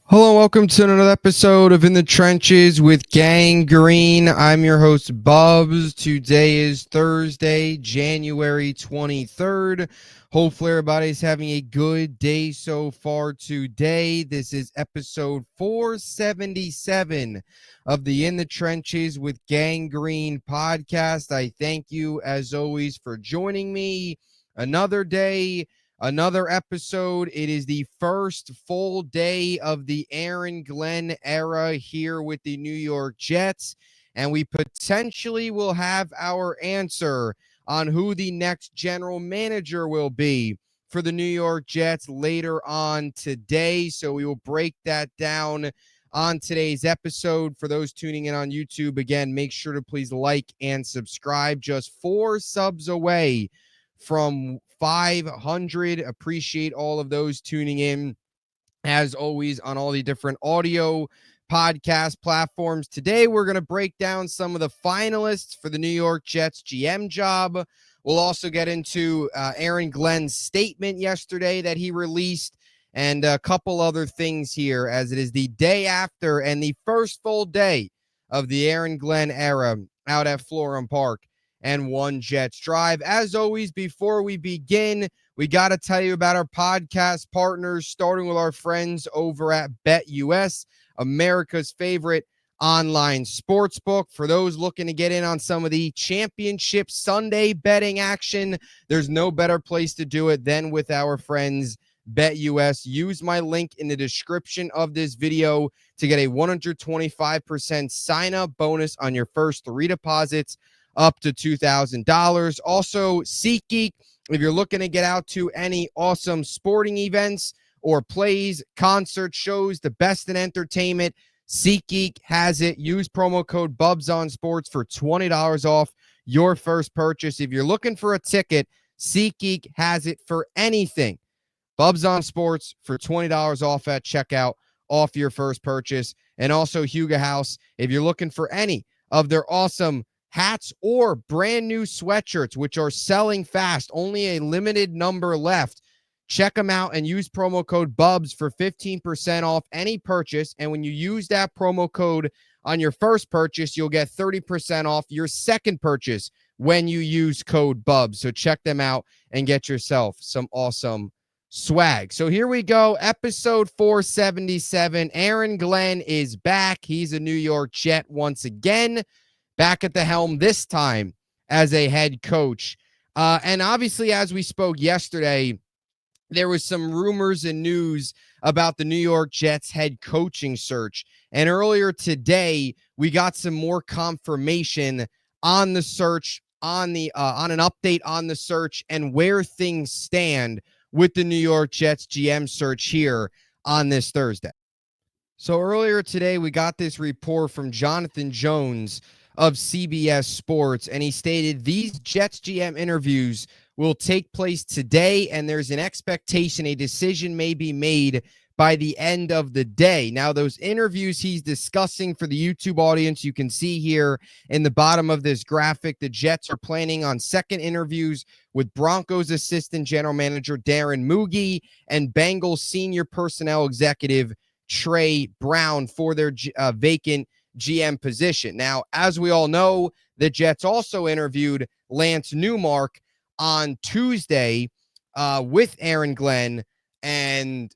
Hello, welcome to another episode of In the Trenches with Gang Green. I'm your host, Bubbs. Today is Thursday, January 23rd. Hopefully, everybody's having a good day so far today. This is episode 477 of the In the Trenches with Gang Green podcast. I thank you, as always, for joining me. Another day. Another episode. It is the first full day of the Aaron Glenn era here with the New York Jets, and we potentially will have our answer on who the next general manager will be for the New York Jets later on today. So we will break that down on today's episode. For those tuning in on YouTube, again, make sure to please like and subscribe. Just 4 subs away from 500. Appreciate all of those tuning in, as always, on all the different audio podcast platforms. Today, we're going to break down some of the finalists for the New York Jets GM job. We'll also get into Aaron Glenn's statement yesterday that he released and a couple other things here, as it is the day after and the first full day of the Aaron Glenn era out at Florham Park and One Jets Drive. As always, before we begin, we got to tell you about our podcast partners, starting with our friends over at BetUS, America's favorite online sportsbook. For those looking to get in on some of the championship Sunday betting action, there's no better place to do it than with our friends BetUS. Use my link in the description of this video to get a 125% sign-up bonus on your first 3 deposits up to $2,000. Also, SeatGeek, if you're looking to get out to any awesome sporting events or plays, concert shows, the best in entertainment, SeatGeek has it. Use promo code BUBSONSPORTS for $20 off your first purchase. If you're looking for a ticket, SeatGeek has it for anything. Bubs on Sports for $20 off at checkout, off your first purchase. And also Huga House, if you're looking for any of their awesome hats or brand new sweatshirts, which are selling fast, only a limited number left. Check them out and use promo code BUBS for 15% off any purchase. And when you use that promo code on your first purchase, you'll get 30% off your second purchase when you use code BUBS. So check them out and get yourself some awesome swag. So here we go. Episode 477. Aaron Glenn is back. He's a New York Jet once again, back at the helm, this time as a head coach. And obviously, as we spoke yesterday, there was some rumors and news about the New York Jets head coaching search. And earlier today, we got some more confirmation on the search, on an update on the search and where things stand with the New York Jets GM search here on this Thursday. So earlier today, we got this report from Jonathan Jones of CBS Sports, and he stated these Jets GM interviews will take place today, and there's an expectation a decision may be made by the end of the day. Now, those interviews he's discussing, for the YouTube audience, you can see here in the bottom of this graphic, the Jets are planning on second interviews with Broncos assistant general manager Darren Muge and Bengals senior personnel executive Trey Brown for their vacant GM position. Now, as we all know, the Jets also interviewed Lance Newmark on Tuesday with Aaron Glenn, and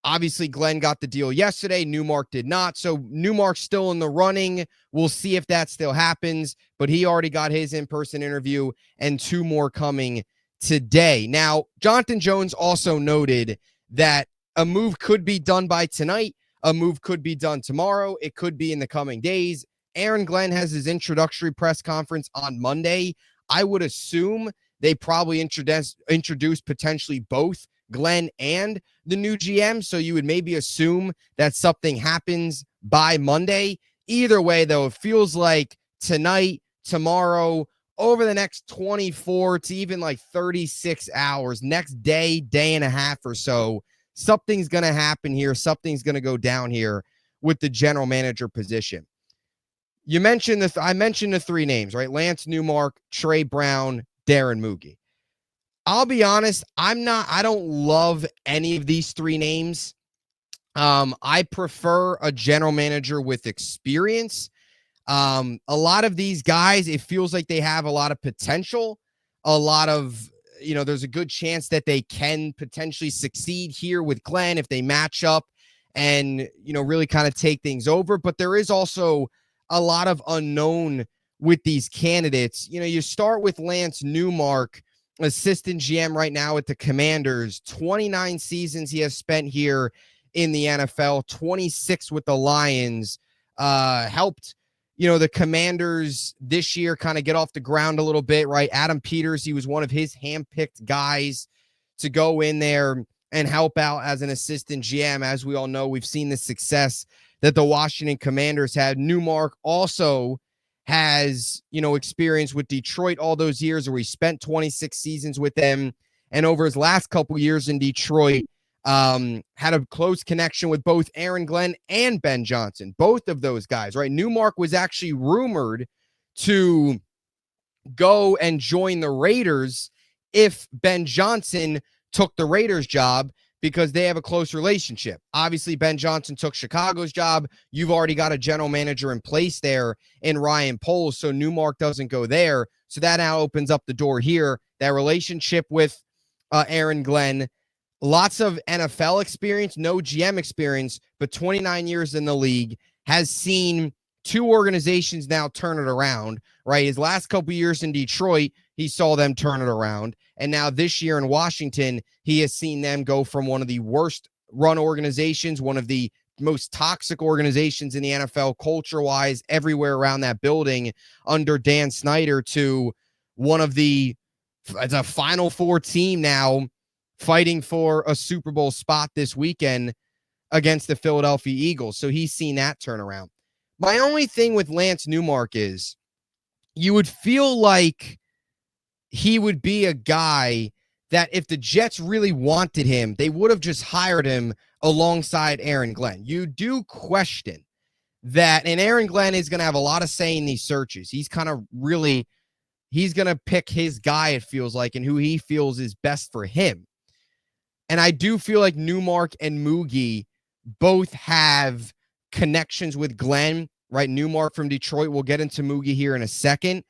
obviously Glenn got the deal yesterday. Newmark did not, so Newmark's still in the running. We'll see if that still happens, but he already got his in-person interview and 2 more coming today. Now, Jonathan Jones also noted that a move could be done by tonight. A move could be done tomorrow. It could be in the coming days. Aaron Glenn has his introductory press conference on Monday. I would assume they probably introduce potentially both Glenn and the new GM. So you would maybe assume that something happens by Monday. Either way, though, it feels like tonight, tomorrow, over the next 24 to even like 36 hours, next day, day and a half or so, something's going to happen here. Something's going to go down here with the general manager position. You mentioned I mentioned the 3 names, right? Lance Newmark, Trey Brown, Darren Muge. I'll be honest, I don't love any of these 3 names. I prefer a general manager with experience. A lot of these guys, it feels like they have a lot of potential, a lot of, there's a good chance that they can potentially succeed here with Glenn if they match up and, really kind of take things over. But there is also a lot of unknown with these candidates. You start with Lance Newmark, assistant GM right now at the Commanders. 29 seasons he has spent here in the NFL, 26 with the Lions. Helped the Commanders this year kind of get off the ground a little bit, right? Adam Peters, he was one of his handpicked guys to go in there and help out as an assistant GM. As we all know, we've seen the success that the Washington Commanders had. Newmark also has, experience with Detroit all those years where he spent 26 seasons with them. And over his last couple years in Detroit, had a close connection with both Aaron Glenn and Ben Johnson, both of those guys, right? Newmark was actually rumored to go and join the Raiders if Ben Johnson took the Raiders job because they have a close relationship. Obviously, Ben Johnson took Chicago's job. You've already got a general manager in place there in Ryan Poles, so Newmark doesn't go there. So that now opens up the door here. That relationship with Aaron Glenn, lots of NFL experience, no GM experience, but 29 years in the league, has seen two organizations now turn it around, right? His last couple years in Detroit, he saw them turn it around. And now this year in Washington, he has seen them go from one of the worst run organizations, one of the most toxic organizations in the NFL culture-wise, everywhere around that building under Dan Snyder, to one of the, it's a Final Four team now, fighting for a Super Bowl spot this weekend against the Philadelphia Eagles. So he's seen that turn around. My only thing with Lance Newmark is you would feel like he would be a guy that if the Jets really wanted him, they would have just hired him alongside Aaron Glenn. You do question that, and Aaron Glenn is going to have a lot of say in these searches. He's kind of really, he's going to pick his guy, it feels like, and who he feels is best for him. And I do feel like Newmark and Moogie both have connections with Glenn, right? Newmark from Detroit. We'll get into Moogie here in a second.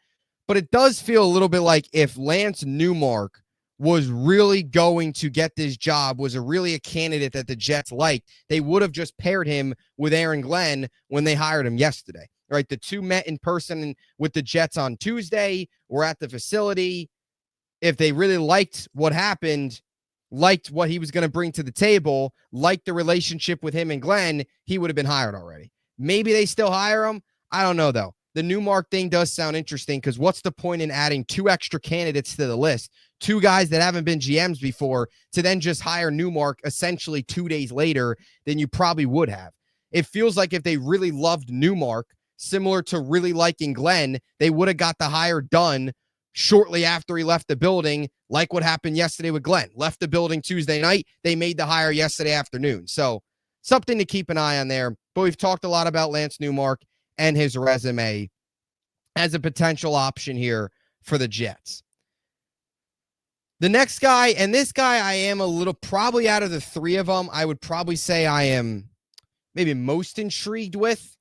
But it does feel a little bit like if Lance Newmark was really going to get this job, was really a candidate that the Jets liked, they would have just paired him with Aaron Glenn when they hired him yesterday, right? The two met in person with the Jets on Tuesday, were at the facility. If they really liked what happened, liked what he was going to bring to the table, liked the relationship with him and Glenn, he would have been hired already. Maybe they still hire him. I don't know, though. The Newmark thing does sound interesting because what's the point in adding two extra candidates to the list, two guys that haven't been GMs before, to then just hire Newmark essentially 2 days later than you probably would have? It feels like if they really loved Newmark, similar to really liking Glenn, they would have got the hire done shortly after he left the building, like what happened yesterday with Glenn. Left the building Tuesday night. They made the hire yesterday afternoon. So something to keep an eye on there. But we've talked a lot about Lance Newmark and his resume as a potential option here for the Jets. The next guy, and this guy I am a little, probably out of the three of them, I would probably say I am maybe most intrigued with.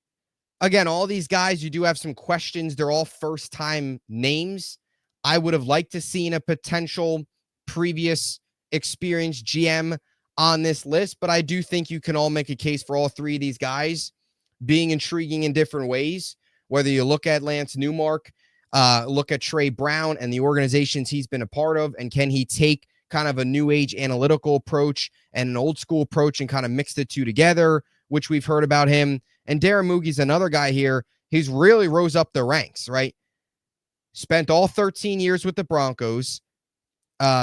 Again, all these guys, you do have some questions. They're all first-time names. I would have liked to seen a potential previous experienced GM on this list, but I do think you can all make a case for all three of these guys being intriguing in different ways. Whether you look at Lance Newmark, look at Trey Brown and the organizations he's been a part of, and can he take kind of a new age analytical approach and an old school approach and kind of mix the two together, which we've heard about him. And Darren Moogie's another guy here. He's really rose up the ranks, right? Spent all 13 years with the Broncos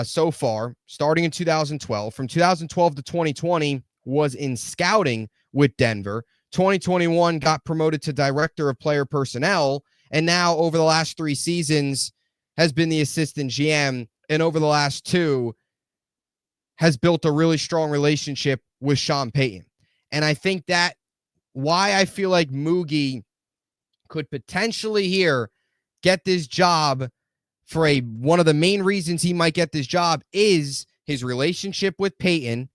so far, starting in 2012. From 2012 to 2020 was in scouting with Denver. 2021 got promoted to director of player personnel, and now over the last 3 seasons has been the assistant GM, and over the last 2 has built a really strong relationship with Sean Payton. And I think that why I feel like Moogie could potentially here get this job for one of the main reasons he might get this job is his relationship with Peyton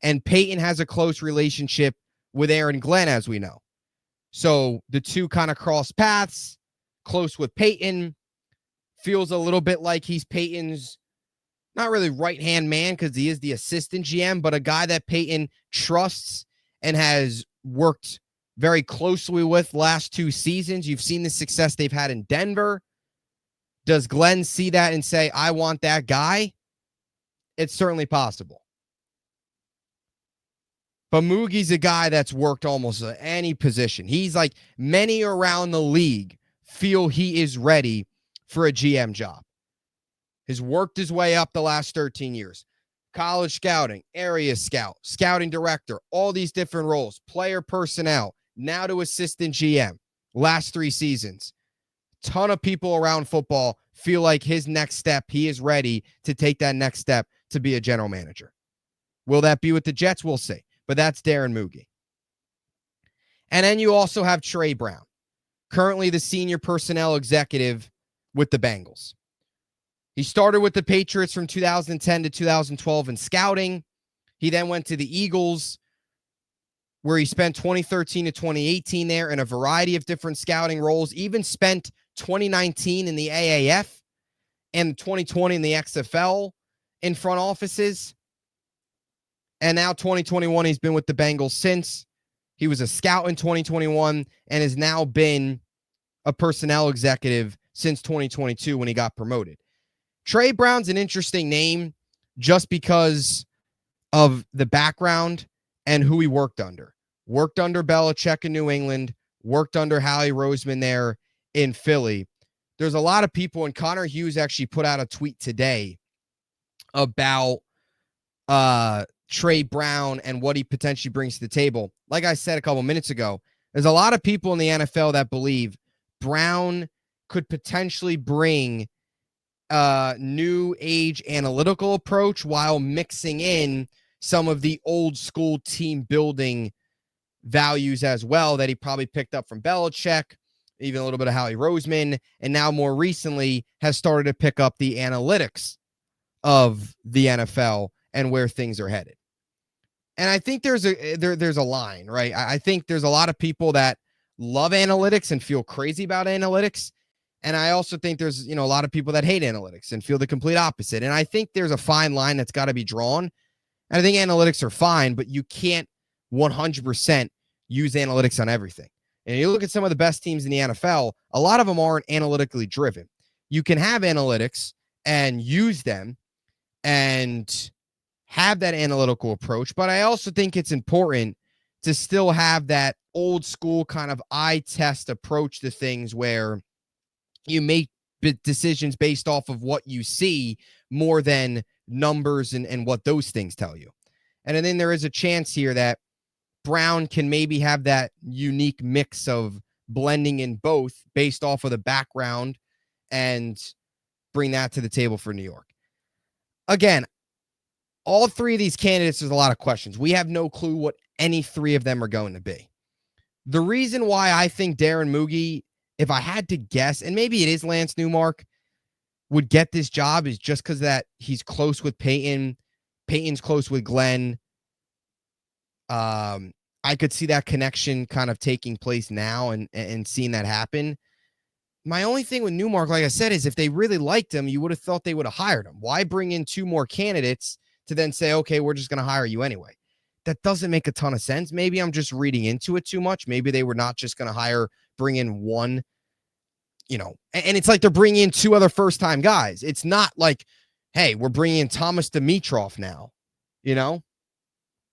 And Peyton has a close relationship with Aaron Glenn, as we know. So the two kind of cross paths, close with Peyton, feels a little bit like he's Peyton's not really right-hand man because he is the assistant GM, but a guy that Peyton trusts and has worked very closely with last 2 seasons. You've seen the success they've had in Denver. Does Glenn see that and say, I want that guy? It's certainly possible. But Moogie's a guy that's worked almost any position. He's like many around the league feel he is ready for a GM job. Has worked his way up the last 13 years. College scouting, area scout, scouting director, all these different roles, player personnel, now to assistant GM, last 3 seasons. Ton of people around football feel like his next step, he is ready to take that next step to be a general manager. Will that be with the Jets? We'll see. But that's Darren Moogie. And then you also have Trey Brown, currently the senior personnel executive with the Bengals. He started with the Patriots from 2010 to 2012 in scouting. He then went to the Eagles, where he spent 2013 to 2018 there in a variety of different scouting roles, even spent 2019 in the AAF and 2020 in the XFL in front offices. And now 2021, he's been with the Bengals since. He was a scout in 2021 and has now been a personnel executive since 2022 when he got promoted. Trey Brown's an interesting name just because of the background and who he worked under. Worked under Belichick in New England, worked under Howie Roseman there in Philly. There's a lot of people, and Connor Hughes actually put out a tweet today about Trey Brown and what he potentially brings to the table. Like I said a couple minutes ago, there's a lot of people in the NFL that believe Brown could potentially bring a new age analytical approach while mixing in some of the old school team building values as well that he probably picked up from Belichick, even a little bit of Howie Roseman, and now more recently has started to pick up the analytics of the NFL and where things are headed. And I think there's a line, right? I think there's a lot of people that love analytics and feel crazy about analytics. And I also think there's, a lot of people that hate analytics and feel the complete opposite. And I think there's a fine line that's got to be drawn. And I think analytics are fine, but you can't 100% use analytics on everything. And you look at some of the best teams in the NFL, a lot of them aren't analytically driven. You can have analytics and use them and have that analytical approach, but I also think it's important to still have that old school kind of eye test approach to things where you make decisions based off of what you see more than numbers and what those things tell you. And then there is a chance here that Brown can maybe have that unique mix of blending in both based off of the background and bring that to the table for New York. Again, all 3 of these candidates, there's a lot of questions. We have no clue what any 3 of them are going to be. The reason why I think Darren Moogie, if I had to guess, and maybe it is Lance Newmark, would get this job is just because that he's close with Peyton. Peyton's close with Glenn. I could see that connection kind of taking place now and seeing that happen. My only thing with Newmark, like I said, is if they really liked him, you would have thought they would have hired him. Why bring in 2 more candidates to then say, okay, we're just going to hire you anyway? That doesn't make a ton of sense. Maybe I'm just reading into it too much. Maybe they were not just going to bring in one, and it's like they're bringing in 2 other first-time guys. It's not like, hey, we're bringing in Thomas Dimitroff now,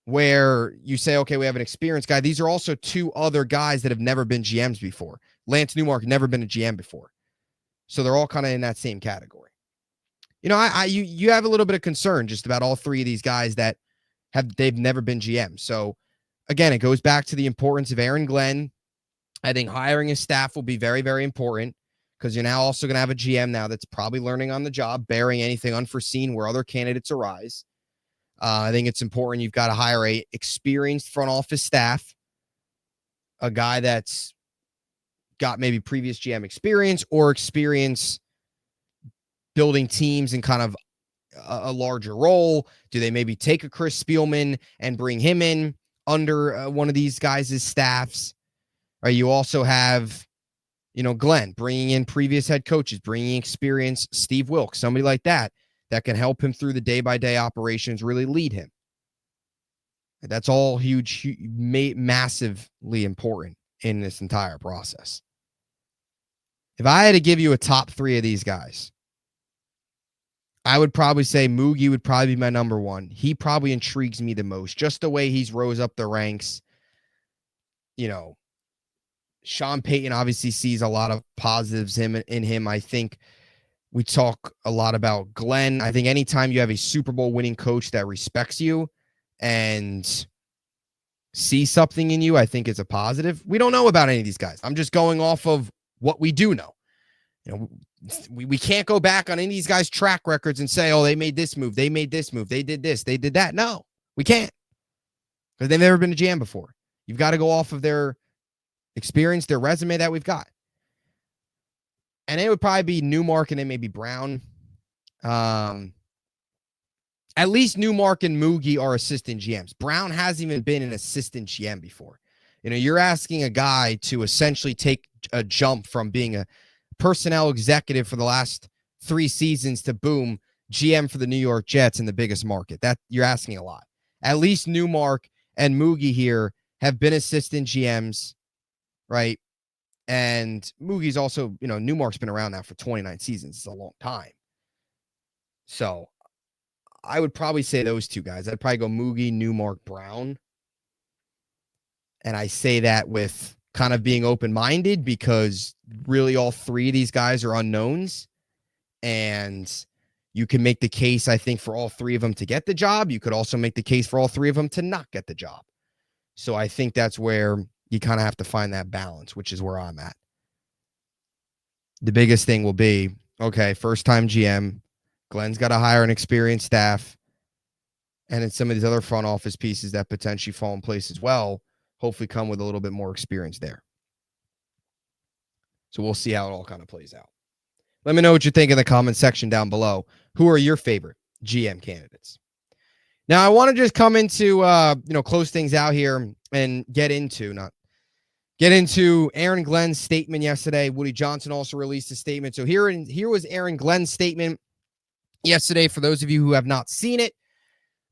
where you say, okay, we have an experienced guy. These are also 2 other guys that have never been GMs before. Lance Newmark never been a GM before. So they're all kind of in that same category. You have a little bit of concern just about all 3 of these guys that they've never been GM. So again, it goes back to the importance of Aaron Glenn. I think hiring his staff will be very, very important because you're now also going to have a GM now that's probably learning on the job, bearing anything unforeseen where other candidates arise. I think it's important you've got to hire a experienced front office staff, a guy that's got maybe previous GM experience or experience building teams and kind of a larger role? Do they maybe take a Chris Spielman and bring him in under one of these guys' staffs? Right? You also have, Glenn bringing in previous head coaches, bringing experience, Steve Wilkes, somebody like that can help him through the day-by-day operations, really lead him. That's all huge, massively important in this entire process. If I had to give you a top 3 of these guys, I would probably say Moogie would probably be my number 1. He probably intrigues me the most, just the way he's rose up the ranks. Sean Payton obviously sees a lot of positives in him. I think we talk a lot about Glenn. I think anytime you have a Super Bowl winning coach that respects you and sees something in you, I think it's a positive. We don't know about any of these guys. I'm just going off of what we do know. We can't go back on any of these guys' track records and say, oh, they made this move, they made this move, they did this, they did that. No, we can't, because they've never been a GM before. You've got to go off of their experience, their resume that we've got. And it would probably be Newmark and then maybe Brown. At least Newmark and Moogie are assistant GMs. Brown hasn't even been an assistant GM before. You're asking a guy to essentially take a jump from being a personnel executive for the last 3 seasons to boom, GM for the New York Jets in the biggest market. That you're asking a lot. At least Newmark and Moogie here have been assistant GMs, right? And Moogie's also, Newmark's been around now for 29 seasons. It's a long time. So I would probably say those 2 guys. I'd probably go Moogie, Newmark, Brown. And I say that with kind of being open-minded, because really all 3 of these guys are unknowns. And you can make the case, I think, for all 3 of them to get the job. You could also make the case for all 3 of them to not get the job. So I think that's where you kind of have to find that balance, which is where I'm at. The biggest thing will be, okay, first-time GM. Glenn's got to hire an experienced staff. And then some of these other front office pieces that potentially fall in place as well, hopefully come with a little bit more experience there. So we'll see how it all kind of plays out. Let me know what you think in the comment section down below. Who are your favorite GM candidates? Now, I want to just come into, close things out here and get into Aaron Glenn's statement yesterday. Woody Johnson also released a statement. So here was Aaron Glenn's statement yesterday. For those of you who have not seen it,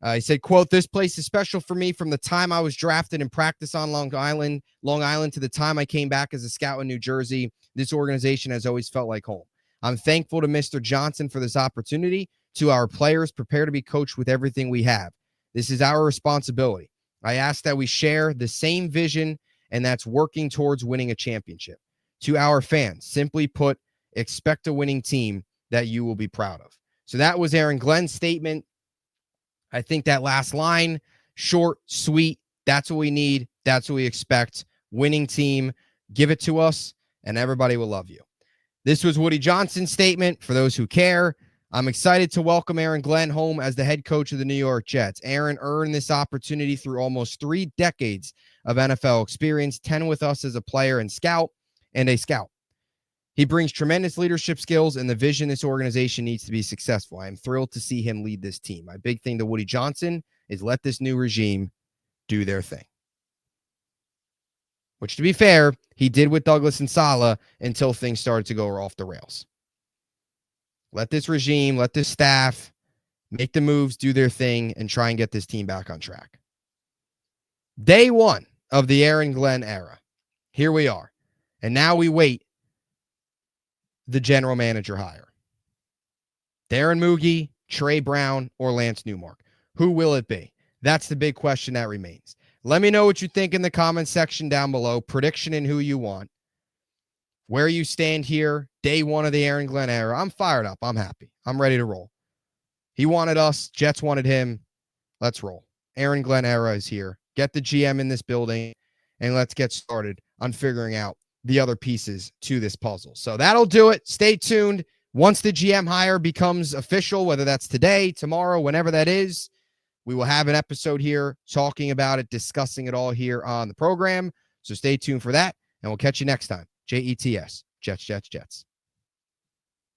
he said, quote, "This place is special for me from the time I was drafted and practiced on Long Island to the time I came back as a scout in New Jersey. This organization has always felt like home. I'm thankful to Mr. Johnson for this opportunity. To our players, prepare to be coached with everything we have. This is our responsibility. I ask that we share the same vision, and that's working towards winning a championship. To our fans, simply put, expect a winning team that you will be proud of." So that was Aaron Glenn's statement. I think that last line, short, sweet, that's what we need. That's what we expect. Winning team, give it to us, and everybody will love you. This was Woody Johnson's statement. For those who care, I'm excited to welcome Aaron Glenn home as the head coach of the New York Jets. Aaron earned this opportunity through almost 3 decades of NFL experience, 10 with us as a player and a scout. He brings tremendous leadership skills and the vision this organization needs to be successful. I am thrilled to see him lead this team. My big thing to Woody Johnson is let this new regime do their thing. Which, to be fair, he did with Douglas and Saleh until things started to go off the rails. Let this regime, let this staff make the moves, do their thing, and try and get this team back on track. Day 1 of the Aaron Glenn era. Here we are. And now we wait the general manager hire. Darren Moogie, Trey Brown, or Lance Newmark. Who will it be? That's the big question that remains. Let me know what you think in the comment section down below. Prediction and who you want. Where you stand here, day 1 of the Aaron Glenn era. I'm fired up. I'm happy. I'm ready to roll. He wanted us. Jets wanted him. Let's roll. Aaron Glenn era is here. Get the GM in this building, and let's get started on figuring out the other pieces to this puzzle. So that'll do it. Stay tuned. Once the GM hire becomes official, whether that's today, tomorrow, whenever that is, we will have an episode here talking about it, discussing it all here on the program. So stay tuned for that, and we'll catch you next time. JETS, Jets, Jets, Jets.